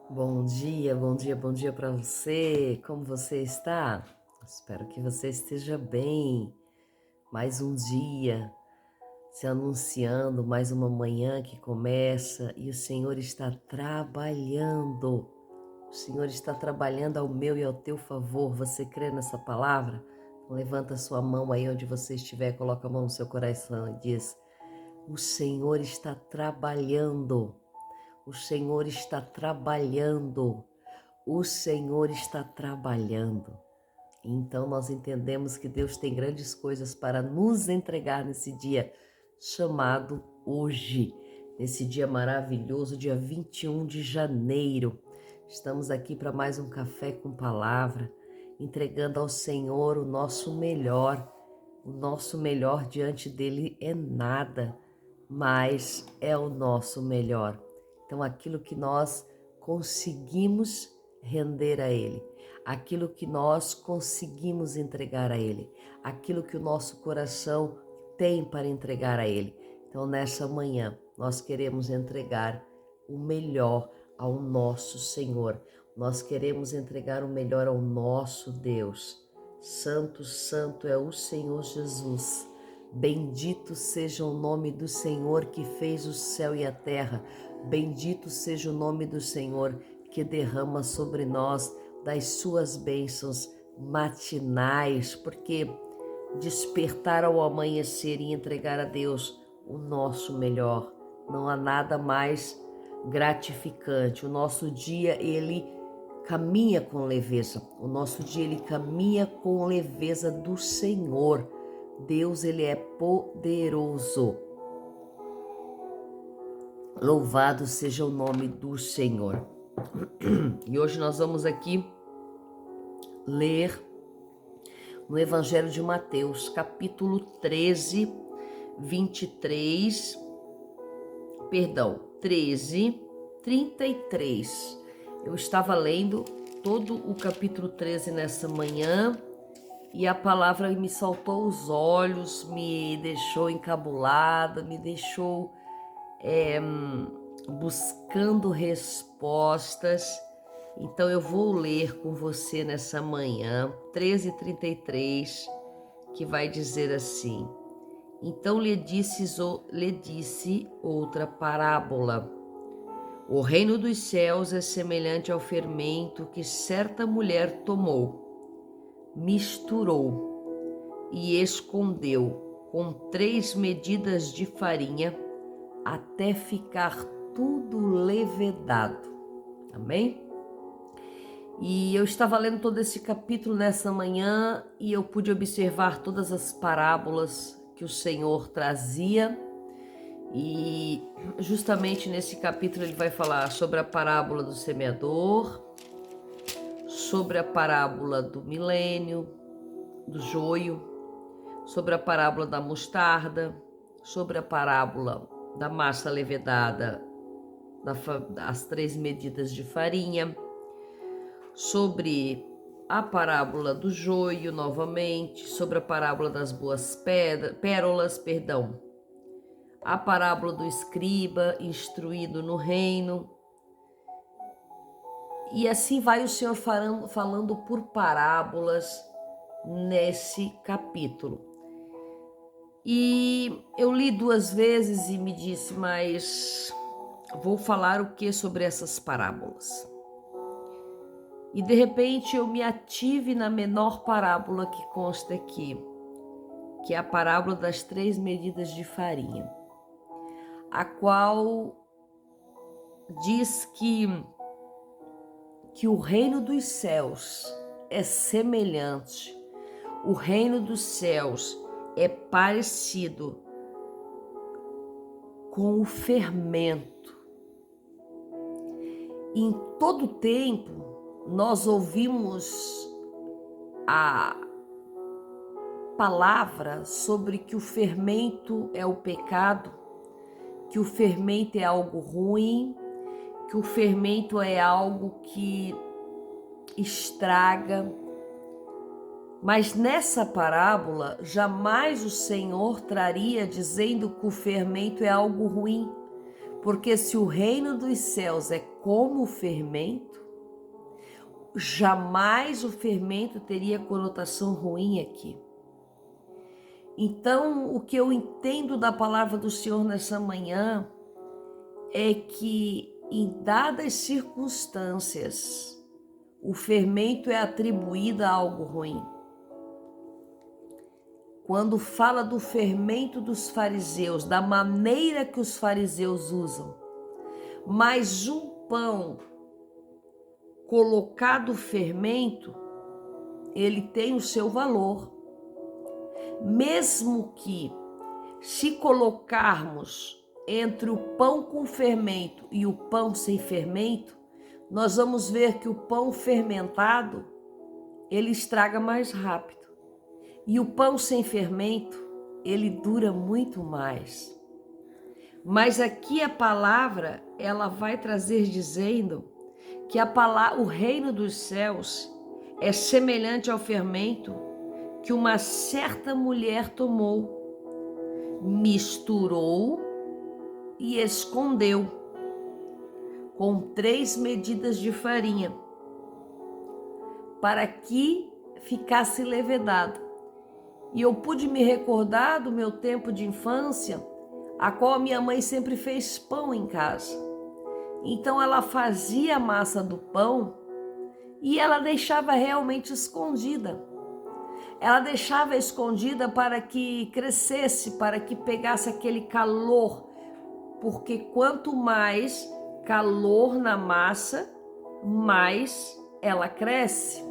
Bom dia, bom dia, bom dia para você. Como você está? Espero que você esteja bem. Mais um dia se anunciando, mais uma manhã que começa e o Senhor está trabalhando. O Senhor está trabalhando ao meu e ao teu favor. Você crê nessa palavra? Então, levanta sua mão aí onde você estiver, coloca a mão no seu coração e diz: O Senhor está trabalhando. O Senhor está trabalhando. O Senhor está trabalhando. Então nós entendemos que Deus tem grandes coisas para nos entregar nesse dia chamado hoje, nesse dia maravilhoso, dia 21 de janeiro. Estamos aqui para mais um café com palavra, entregando ao Senhor o nosso melhor. O nosso melhor diante dele é nada, mas é o nosso melhor. Então aquilo que nós conseguimos render a Ele, aquilo que nós conseguimos entregar a Ele, aquilo que o nosso coração tem para entregar a Ele. Então, nessa manhã, nós queremos entregar o melhor ao nosso Senhor, nós queremos entregar o melhor ao nosso Deus. Santo, santo é o Senhor Jesus. Bendito seja o nome do Senhor que fez o céu e a terra. Bendito seja o nome do Senhor que derrama sobre nós das suas bênçãos matinais, porque despertar ao amanhecer e entregar a Deus o nosso melhor, não há nada mais gratificante. O nosso dia, ele caminha com leveza. O nosso dia, ele caminha com leveza do Senhor. Deus, ele é poderoso. Louvado seja o nome do Senhor. E hoje nós vamos aqui ler no Evangelho de Mateus, capítulo 13, 13, 33. Eu estava lendo todo o capítulo 13 nessa manhã e a palavra me saltou aos olhos, me deixou encabulada, me deixou buscando respostas. Então eu vou ler com você nessa manhã, 13:33, que vai dizer assim: Então lhe disse outra parábola. O reino dos céus é semelhante ao fermento que certa mulher tomou, misturou e escondeu com 3 medidas de farinha até ficar tudo levedado. Amém? E eu estava lendo todo esse capítulo nessa manhã e eu pude observar todas as parábolas que o Senhor trazia. E justamente nesse capítulo ele vai falar sobre a parábola do semeador, sobre a parábola do milênio, do joio, sobre a parábola da mostarda, sobre a parábola da massa levedada, das 3 medidas de farinha, sobre a parábola do joio novamente, sobre a parábola das boas pérolas, a parábola do escriba instruído no reino. E assim vai o Senhor falando por parábolas nesse capítulo. E eu li 2 vezes e me disse, mas vou falar o que sobre essas parábolas? E de repente eu me ative na menor parábola que consta aqui, que é a parábola das 3 medidas de farinha, a qual diz que o reino dos céus é semelhante, o reino dos céus é parecido com o fermento. Em todo tempo, nós ouvimos a palavra sobre que o fermento é o pecado, que o fermento é algo ruim, que o fermento é algo que estraga. Mas nessa parábola, jamais o Senhor traria dizendo que o fermento é algo ruim, porque se o reino dos céus é como o fermento, jamais o fermento teria conotação ruim aqui. Então, o que eu entendo da palavra do Senhor nessa manhã é que, em dadas circunstâncias, o fermento é atribuído a algo ruim. Quando fala do fermento dos fariseus, da maneira que os fariseus usam, mas um pão colocado fermento, ele tem o seu valor. Mesmo que, se colocarmos entre o pão com fermento e o pão sem fermento, nós vamos ver que o pão fermentado, ele estraga mais rápido. E o pão sem fermento, ele dura muito mais. Mas aqui a palavra, ela vai trazer dizendo que o reino dos céus é semelhante ao fermento que uma certa mulher tomou, misturou e escondeu com 3 medidas de farinha, para que ficasse levedado. E eu pude me recordar do meu tempo de infância, a qual a minha mãe sempre fez pão em casa. Então ela fazia a massa do pão e ela deixava realmente escondida. Ela deixava escondida para que crescesse, para que pegasse aquele calor, porque quanto mais calor na massa, mais ela cresce.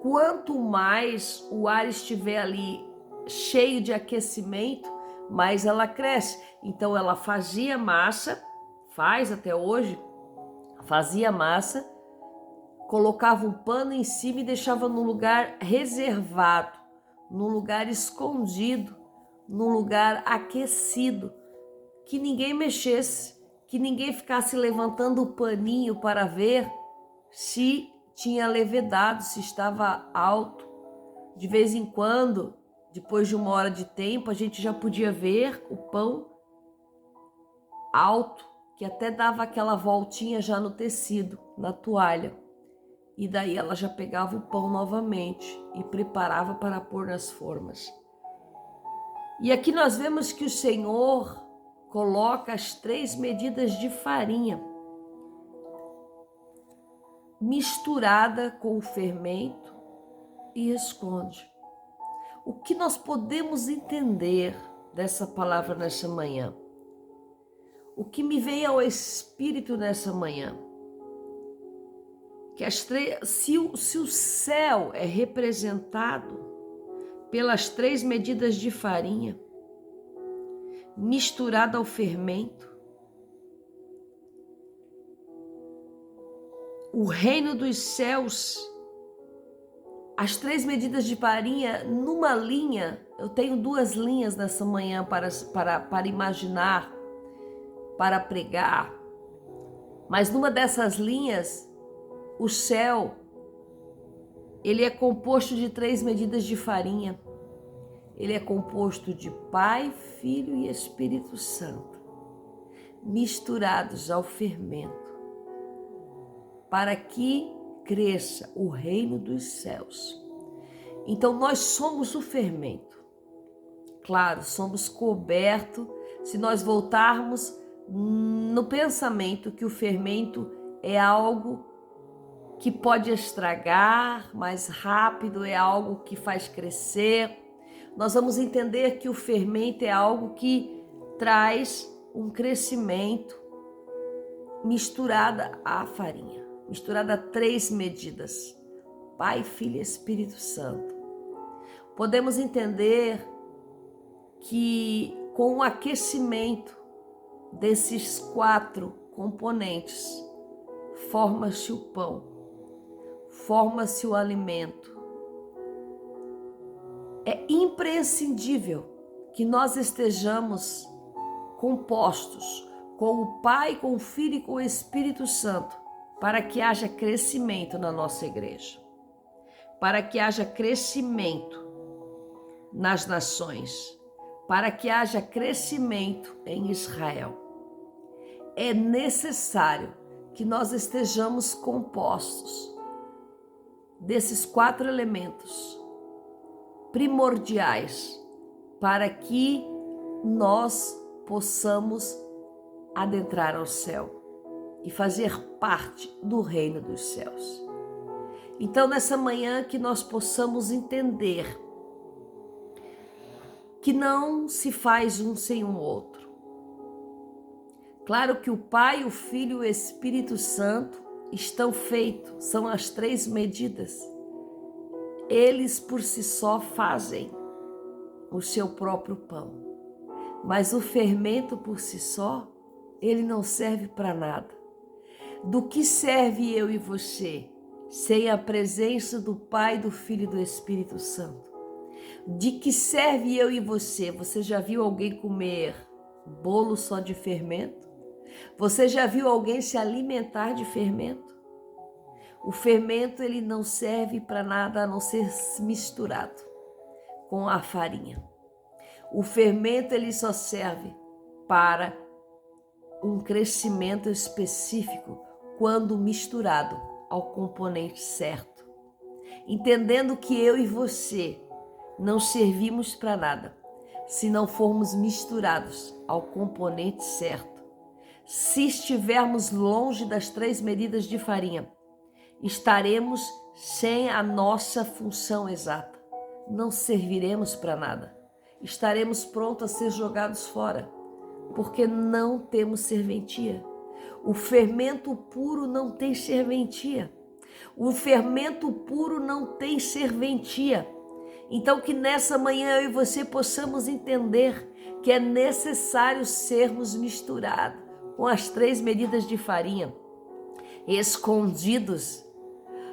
Quanto mais o ar estiver ali cheio de aquecimento, mais ela cresce. Então ela fazia massa, faz até hoje, fazia massa, colocava um pano em cima e deixava num lugar reservado, num lugar escondido, num lugar aquecido, que ninguém mexesse, que ninguém ficasse levantando o paninho para ver se tinha levedado, se estava alto. De vez em quando, depois de 1 hora de tempo, a gente já podia ver o pão alto, que até dava aquela voltinha já no tecido, na toalha. E daí ela já pegava o pão novamente e preparava para pôr nas formas. E aqui nós vemos que o Senhor coloca as 3 medidas de farinha misturada com o fermento e esconde. O que nós podemos entender dessa palavra nessa manhã? O que me vem ao Espírito nessa manhã? Que se o céu é representado pelas 3 medidas de farinha misturada ao fermento, o reino dos céus, as 3 medidas de farinha numa linha. Eu tenho 2 linhas nessa manhã para imaginar, para pregar. Mas numa dessas linhas, o céu, ele é composto de 3 medidas de farinha. Ele é composto de Pai, Filho e Espírito Santo, misturados ao fermento, para que cresça o reino dos céus. Então nós somos o fermento. Claro, somos cobertos, se nós voltarmos no pensamento que o fermento é algo que pode estragar mais rápido, é algo que faz crescer. Nós vamos entender que o fermento é algo que traz um crescimento misturada à farinha. Misturada a 3 medidas, Pai, Filho e Espírito Santo. Podemos entender que com o aquecimento desses 4 componentes, forma-se o pão, forma-se o alimento. É imprescindível que nós estejamos compostos com o Pai, com o Filho e com o Espírito Santo, para que haja crescimento na nossa igreja, para que haja crescimento nas nações, para que haja crescimento em Israel. É necessário que nós estejamos compostos desses 4 elementos primordiais para que nós possamos adentrar ao céu e fazer parte do reino dos céus. Então, nessa manhã, que nós possamos entender que não se faz um sem o outro. Claro que o Pai, o Filho e o Espírito Santo estão feitos, são as 3 medidas. Eles por si só fazem o seu próprio pão. Mas o fermento por si só, ele não serve para nada. Do que serve eu e você sem a presença do Pai, do Filho e do Espírito Santo? De que serve eu e você? Você já viu alguém comer bolo só de fermento? Você já viu alguém se alimentar de fermento? O fermento, ele não serve para nada a não ser misturado com a farinha. O fermento, ele só serve para um crescimento específico quando misturado ao componente certo. Entendendo que eu e você não servimos para nada se não formos misturados ao componente certo. Se estivermos longe das 3 medidas de farinha, estaremos sem a nossa função exata. Não serviremos para nada. Estaremos prontos a ser jogados fora, porque não temos serventia. O fermento puro não tem serventia. O fermento puro não tem serventia. Então, que nessa manhã eu e você possamos entender que é necessário sermos misturados com as 3 medidas de farinha, escondidos,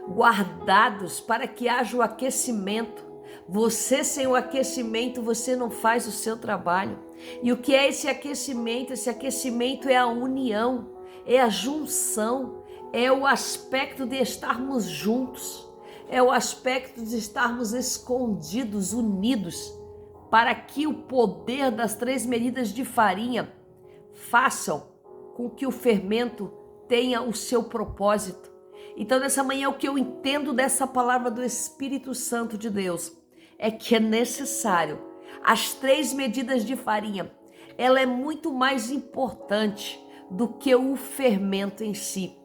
guardados para que haja o aquecimento. Você sem o aquecimento, você não faz o seu trabalho. E o que é esse aquecimento? Esse aquecimento é a união, é a junção, é o aspecto de estarmos juntos, é o aspecto de estarmos escondidos, unidos, para que o poder das 3 medidas de farinha façam com que o fermento tenha o seu propósito. Então, nessa manhã, o que eu entendo dessa palavra do Espírito Santo de Deus é que é necessário as 3 medidas de farinha. Ela é muito mais importante do que o fermento em si.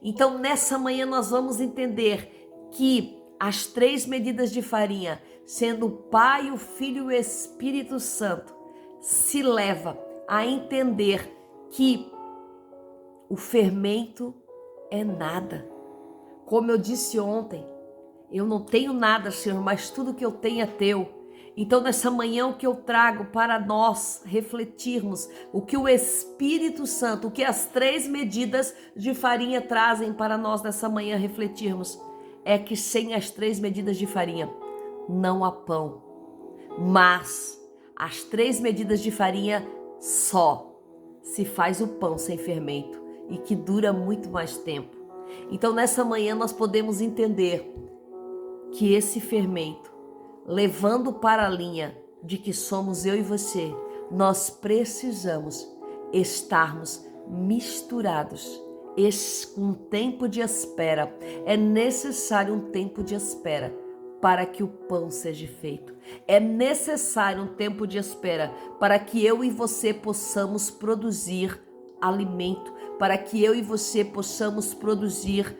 Então, nessa manhã, nós vamos entender que as 3 medidas de farinha, sendo o Pai, o Filho e o Espírito Santo, se leva a entender que o fermento é nada. Como eu disse ontem, eu não tenho nada, Senhor, mas tudo que eu tenho é teu. Então, nessa manhã, o que eu trago para nós refletirmos, o que o Espírito Santo, o que as 3 medidas de farinha trazem para nós nessa manhã refletirmos, é que sem as 3 medidas de farinha não há pão. Mas as 3 medidas de farinha só se faz o pão sem fermento e que dura muito mais tempo. Então, nessa manhã, nós podemos entender que esse fermento, levando para a linha de que somos eu e você, nós precisamos estarmos misturados. Com tempo de espera. É necessário um tempo de espera para que o pão seja feito. É necessário um tempo de espera para que eu e você possamos produzir alimento, para que eu e você possamos produzir,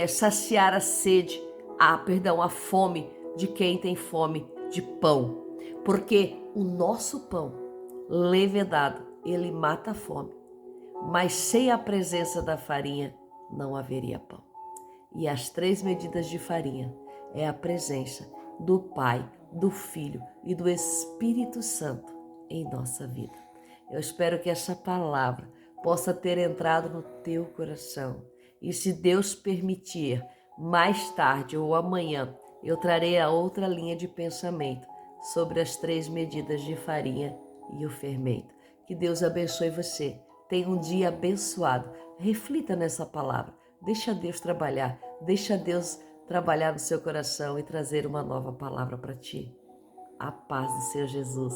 saciar a sede, a fome de quem tem fome de pão. Porque o nosso pão levedado, ele mata a fome. Mas sem a presença da farinha não haveria pão. E as 3 medidas de farinha é a presença do Pai, do Filho e do Espírito Santo em nossa vida. Eu espero que essa palavra possa ter entrado no teu coração. E se Deus permitir, mais tarde ou amanhã, eu trarei a outra linha de pensamento sobre as 3 medidas de farinha e o fermento. Que Deus abençoe você. Tenha um dia abençoado. Reflita nessa palavra. Deixa Deus trabalhar. Deixa Deus trabalhar no seu coração e trazer uma nova palavra para ti. A paz do Senhor Jesus.